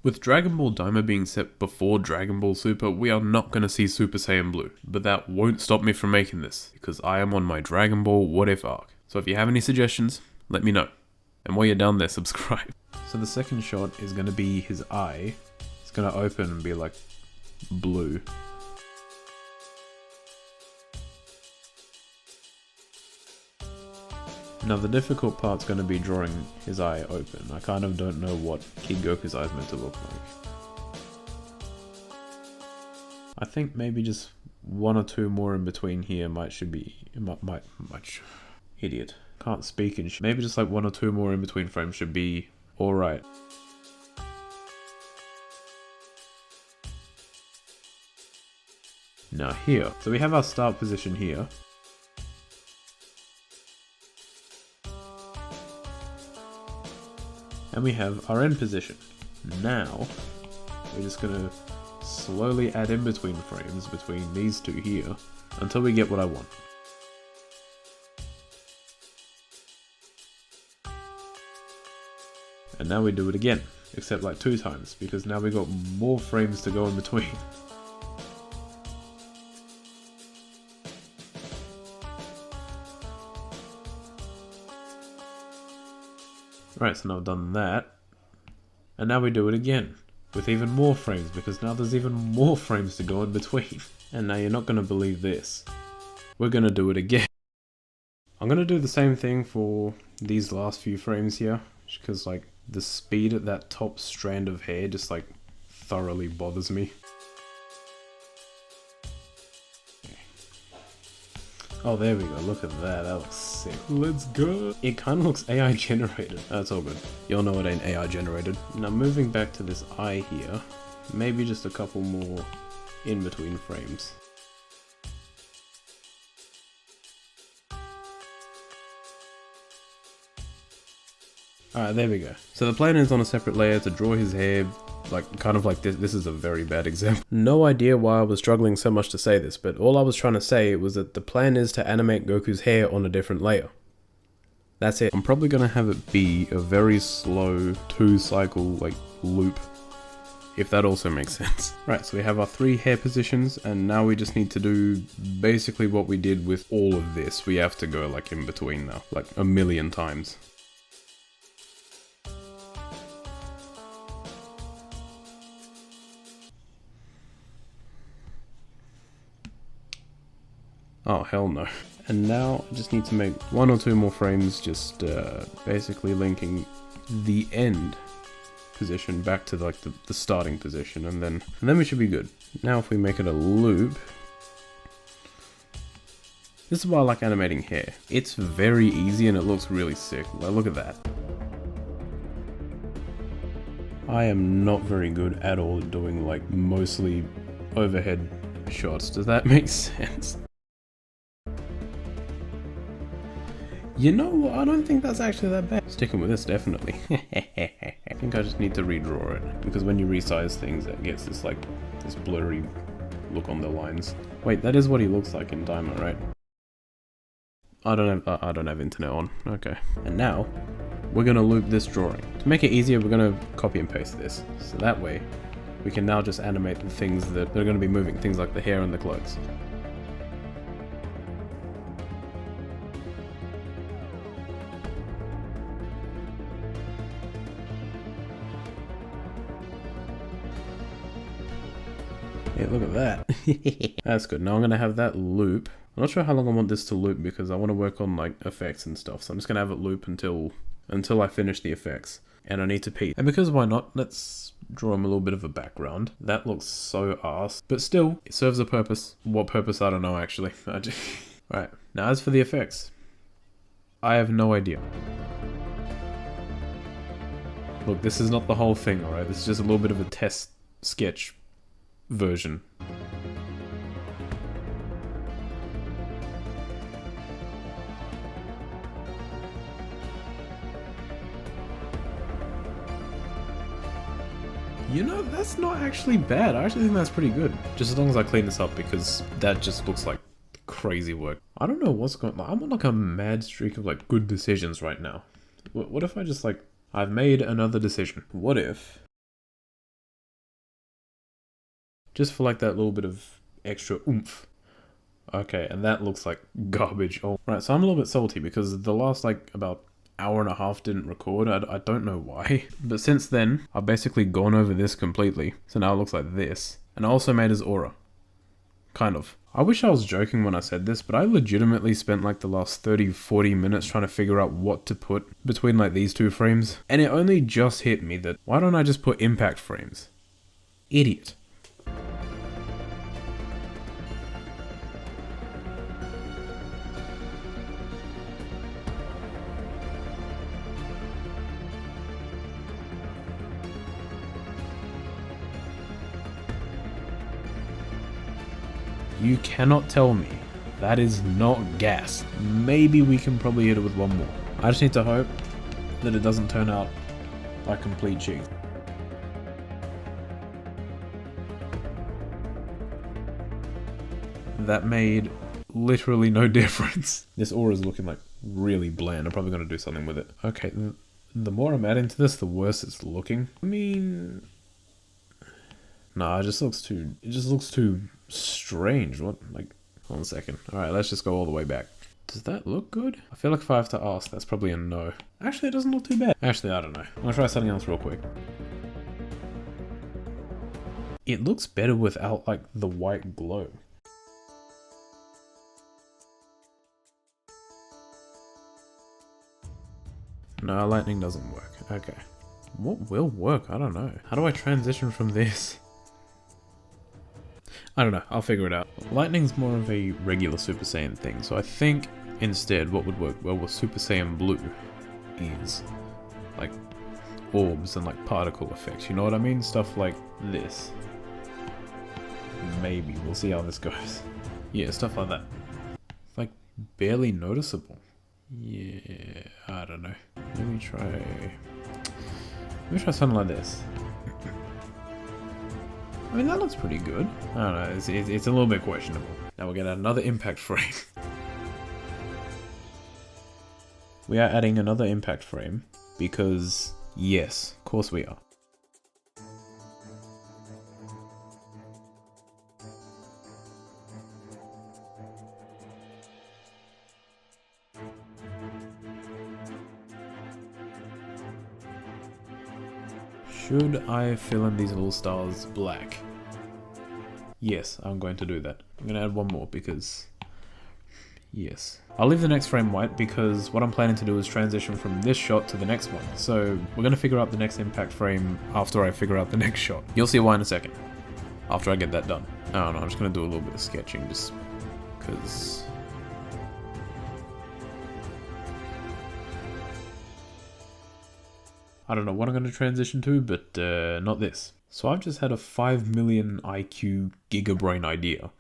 With Dragon Ball DAIMA being set before Dragon Ball Super, we are not going to see Super Saiyan Blue. But that won't stop me from making this, because I am on my Dragon Ball What-If arc. So if you have any suggestions, let me know. And while you're down there, subscribe. So the second shot is going to be his eye. It's going to open and be like blue. Now the difficult part's going to be drawing his eye open. I kind of don't know what Kid Goku's eye is meant to look like. I think maybe just one or two more in between here should be idiot. Can't speak and maybe just like one or two more in between frames should be alright. Now here, so we have our start position here. And we have our end position. Now, we're just gonna slowly add in between frames between these two here until we get what I want. And now we do it again, except like 2 times, because now we got more frames to go in between. Right, so now I've done that, and now we do it again, with even more frames, because now there's even more frames to go in between. And now you're not going to believe this. We're going to do it again. I'm going to do the same thing for these last few frames here, because like the speed at that top strand of hair just like thoroughly bothers me. Oh, there we go. Look at that. That looks sick. Let's go. It kind of looks AI generated. That's all good. You'll know it ain't AI generated. Now moving back to this eye here, maybe just a couple more in between frames. Alright, there we go. So the plan is on a separate layer to draw his hair, like kind of like this. This is a very bad example. No idea why I was struggling so much to say this, but all I was trying to say was that the plan is to animate Goku's hair on a different layer. That's it. I'm probably going to have it be a very slow 2-cycle like loop, if that also makes sense. Right, so we have our 3 hair positions, and now we just need to do basically what we did with all of this. We have to go like in between now, like a million times. Oh, hell no. And now I just need to make 1 or 2 more frames, just basically linking the end position back to like the starting position, and then we should be good. Now if we make it a loop, this is why I like animating hair. It's very easy and it looks really sick. Like, look at that. I am not very good at all at doing like mostly overhead shots. Does that make sense? You know, I don't think that's actually that bad. Sticking with this, definitely. I think I just need to redraw it, because when you resize things, it gets this like, this blurry look on the lines. Wait, that is what he looks like in Daima, right? I don't have internet on. Okay. And now, we're gonna loop this drawing. To make it easier, we're gonna copy and paste this. So that way, we can now just animate the things that are gonna be moving, things like the hair and the clothes. Yeah, look at that. That's good. Now I'm going to have that loop. I'm not sure how long I want this to loop, because I want to work on like effects and stuff. So I'm just going to have it loop until I finish the effects. And I need to pee. And because why not, let's draw him a little bit of a background. That looks so arse. But still, it serves a purpose. What purpose, I don't know actually. Alright, now as for the effects, I have no idea. Look, this is not the whole thing, alright? This is just a little bit of a test sketch version. You know, that's not actually bad. I actually think that's pretty good. Just as long as I clean this up, because that just looks like crazy work. I don't know what's going on. I'm on like a mad streak of like good decisions right now. What if I just like, I've made another decision. What if just for like that little bit of extra oomph. Okay, and that looks like garbage. Oh, right, so I'm a little bit salty because the last like about hour and a half didn't record. I don't know why. But since then, I've basically gone over this completely. So now it looks like this. And I also made his aura. Kind of. I wish I was joking when I said this, but I legitimately spent like the last 30-40 minutes trying to figure out what to put between like these two frames. And it only just hit me that, why don't I just put impact frames? Idiot. You cannot tell me that is not gas. Maybe we can probably hit it with one more. I just need to hope that it doesn't turn out like complete cheat. That made literally no difference. This aura is looking like really bland. I'm probably going to do something with it. Okay, the more I'm adding to this, the worse it's looking. I mean... Nah, it just looks too strange. What? Like, hold on a second. Alright, let's just go all the way back. Does that look good? I feel like if I have to ask, that's probably a no. Actually, it doesn't look too bad. Actually, I don't know. I'm gonna try something else real quick. It looks better without, like, the white glow. No, lightning doesn't work. Okay. What will work? I don't know. How do I transition from this? I don't know, I'll figure it out. Lightning's more of a regular Super Saiyan thing, so I think instead what would work well with Super Saiyan Blue is like orbs and like particle effects, you know what I mean? Stuff like this. Maybe, we'll see how this goes. Yeah, stuff like that. Like barely noticeable. Yeah, I don't know. Let me try something like this. I mean, that looks pretty good. I don't know, it's a little bit questionable. Now we're gonna add another impact frame. We are adding another impact frame because, yes, of course we are. Should I fill in these little stars black? Yes, I'm going to do that. I'm going to add one more because... yes. I'll leave the next frame white because what I'm planning to do is transition from this shot to the next one. So we're going to figure out the next impact frame after I figure out the next shot. You'll see why in a second. After I get that done. I don't know, I'm just going to do a little bit of sketching just because... I don't know what I'm going to transition to, but not this. So I've just had a 5 million IQ gigabrain idea.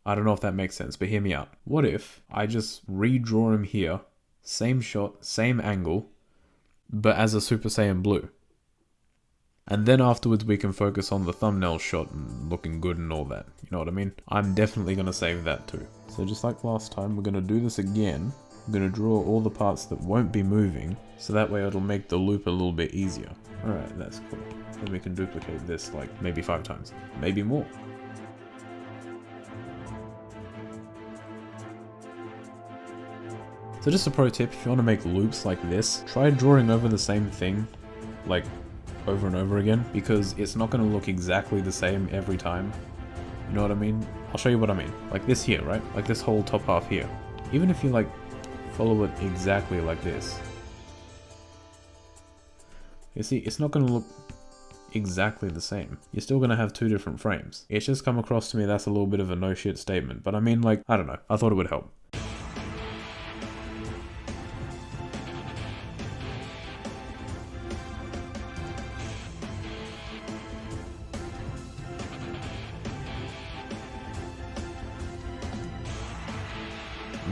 I don't know if that makes sense, but hear me out. What if I just redraw him here, same shot, same angle, but as a Super Saiyan Blue? And then afterwards we can focus on the thumbnail shot and looking good and all that. You know what I mean? I'm definitely going to save that too. So just like last time, we're going to do this again. I'm going to draw all the parts that won't be moving, so that way it'll make the loop a little bit easier. Alright, that's cool. Then we can duplicate this like maybe 5 times, maybe more. So just a pro tip, if you want to make loops like this, try drawing over the same thing, like over and over again, because it's not going to look exactly the same every time. You know what I mean? I'll show you what I mean. Like this here, right? Like this whole top half here. Even if you like follow it exactly like this, you see, it's not going to look exactly the same. You're still going to have 2 different frames. It's just come across to me that's a little bit of a no shit statement, but I mean, like, I don't know. I thought it would help.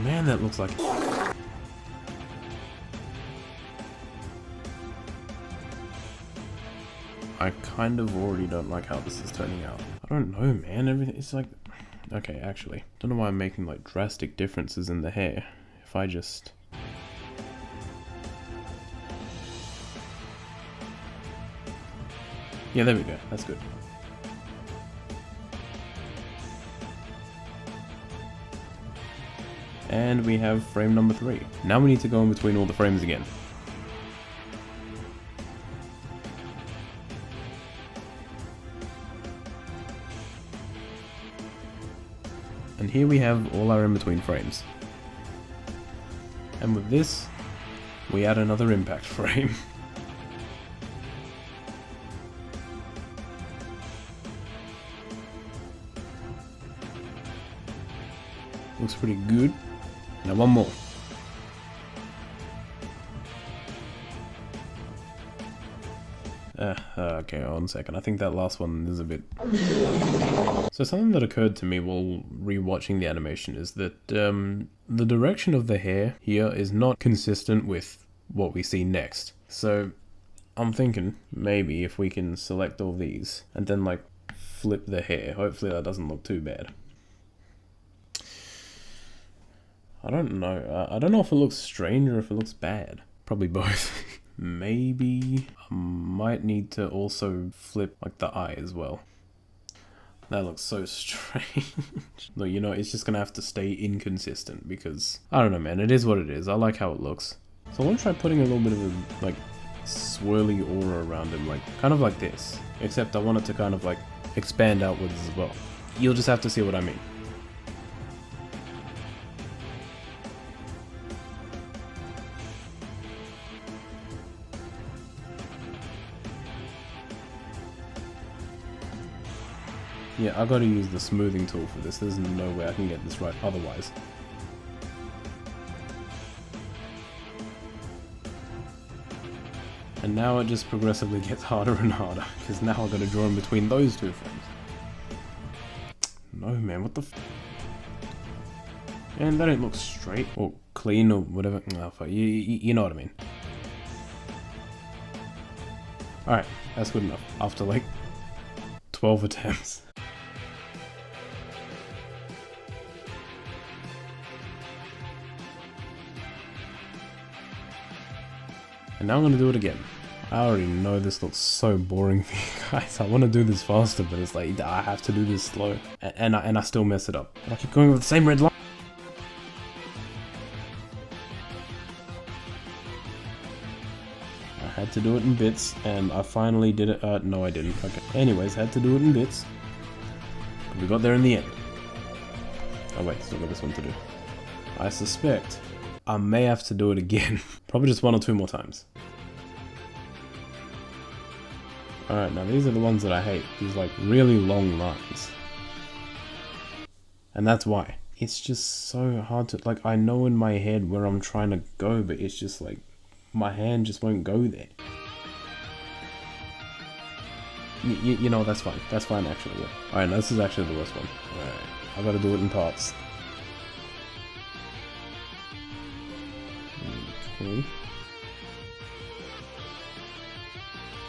Man, that looks like... I kind of already don't like how this is turning out. I don't know, man. Everything, it's like... Okay, actually. Don't know why I'm making like drastic differences in the hair. If I just... Yeah, there we go. That's good. And we have frame number 3. Now we need to go in between all the frames again. And here we have all our in-between frames. And with this, we add another impact frame. Looks pretty good. Now one more. Okay, one second. I think that last one is a bit... So something that occurred to me while rewatching the animation is that the direction of the hair here is not consistent with what we see next. So I'm thinking maybe if we can select all these and then like flip the hair, hopefully that doesn't look too bad. I don't know. I don't know if it looks strange or if it looks bad. Probably both. Maybe I might need to also flip like the eye as well. That looks so strange. No, you know, it's just gonna have to stay inconsistent because I don't know, man. It is what it is. I like how it looks. So I want to try putting a little bit of a like swirly aura around him, like kind of like this. Except I want it to kind of like expand outwards as well. You'll just have to see what I mean. Yeah, I gotta use the smoothing tool for this. There's no way I can get this right otherwise. And now it just progressively gets harder and harder, because now I've got to draw in between those two frames. No man, what the f... And that don't look straight, or clean, or whatever. Oh, fuck. You know what I mean. Alright, that's good enough. After like 12 attempts. And now I'm going to do it again. I already know this looks so boring for you guys. I want to do this faster, but it's like, I have to do this slow. And I still mess it up. I keep going with the same red line. I had to do it in bits, and I finally did it. No, I didn't. Okay. Anyways, had to do it in bits. But we got there in the end. Oh wait, still got this one to do. I suspect I may have to do it again. Probably just 1 or 2 more times. Alright, now these are the ones that I hate. These like really long lines. And that's why. It's just so hard to, like, I know in my head where I'm trying to go, but it's just like, my hand just won't go there. You know, that's fine. That's fine actually, yeah. Alright, now this is actually the worst one. Alright, I gotta do it in parts. Okay.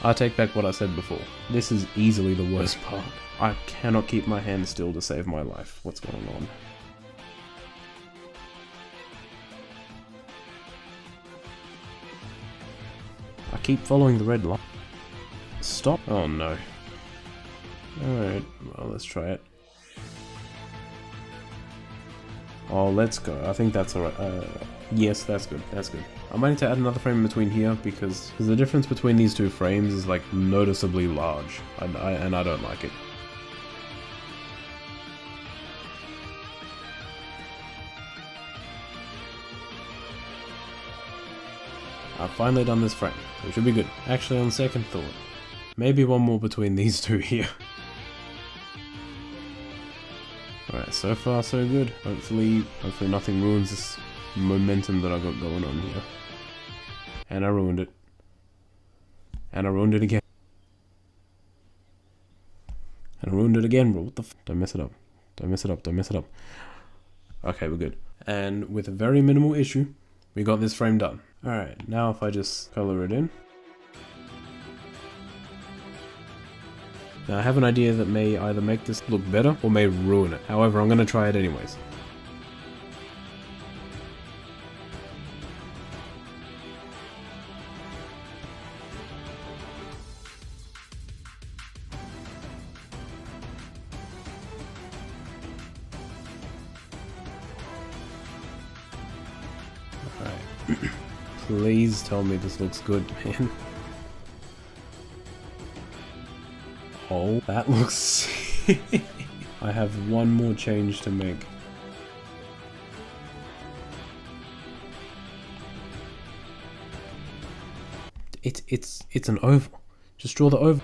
I take back what I said before. This is easily the worst part. I cannot keep my hand still to save my life. What's going on? I keep following the red line. Stop. Oh no. Alright, well let's try it. Oh, let's go. I think that's alright. Yes, that's good. That's good. I might need to add another frame in between here because the difference between these two frames is like noticeably large, and I don't like it. I've finally done this frame. It should be good. Actually, on second thought, maybe one more between these two here. Alright, so far so good. Hopefully nothing ruins this momentum that I got going on here. And I ruined it. And I ruined it again. And I ruined it again, bro. What the f? Don't mess it up. Don't mess it up. Don't mess it up. Okay, we're good. And with a very minimal issue, we got this frame done. Alright, now if I just color it in. Now I have an idea that may either make this look better or may ruin it. However, I'm going to try it anyways. Please tell me this looks good, man. Oh, that looks sick. I have one more change to make. It's an oval. Just draw the oval.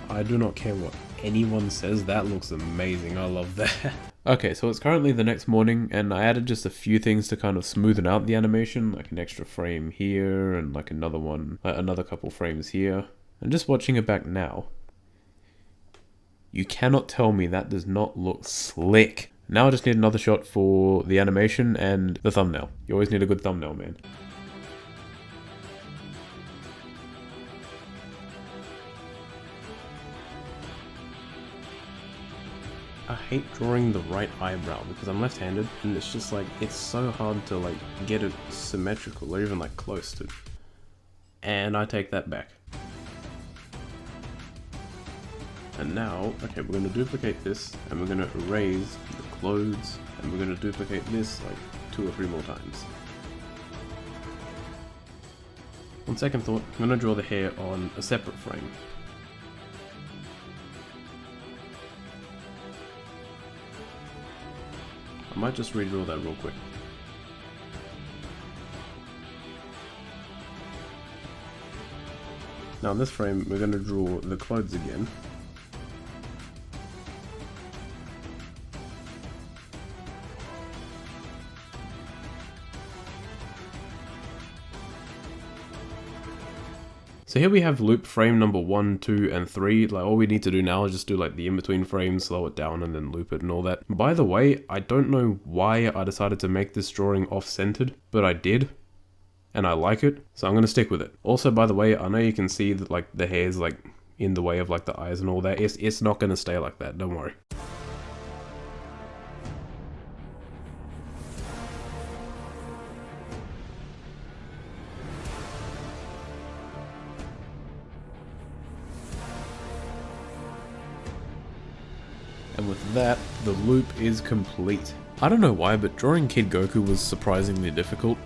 I do not care what anyone says, that looks amazing, I love that. Okay, so it's currently the next morning, and I added just a few things to kind of smoothen out the animation, like an extra frame here, and like another one, another couple frames here. And just watching it back now, you cannot tell me that does not look slick. Now I just need another shot for the animation and the thumbnail. You always need a good thumbnail, man. I hate drawing the right eyebrow because I'm left-handed, and it's just like, it's so hard to like get it symmetrical or even like close to. And I take that back. And now, okay, we're going to duplicate this, and we're going to erase the clothes, and we're going to duplicate this like 2 or 3 more times. On second thought, I'm going to draw the hair on a separate frame. I might just redraw that real quick. Now in this frame, we're going to draw the clothes again. So here we have loop frame number 1, 2, and 3. Like, all we need to do now is just do like the in-between frames, slow it down, and then loop it and all that. By the way, I don't know why I decided to make this drawing off-centered, but I did, and I like it, so I'm gonna stick with it. Also, by the way, I know you can see that like the hair's like in the way of like the eyes and all that. It's not gonna stay like that, don't worry. And with that, the loop is complete. I don't know why, but drawing Kid Goku was surprisingly difficult.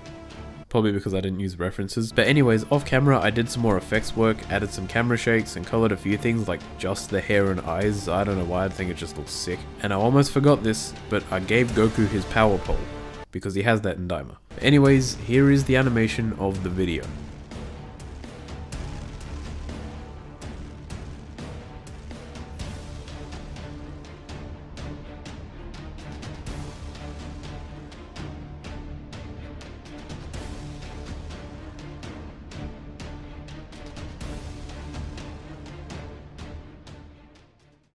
Probably because I didn't use references. But anyways, off camera I did some more effects work, added some camera shakes, and colored a few things like just the hair and eyes. I don't know why, I think it just looks sick. And I almost forgot this, but I gave Goku his power pole, because he has that in Daima. Anyways, here is the animation of the video.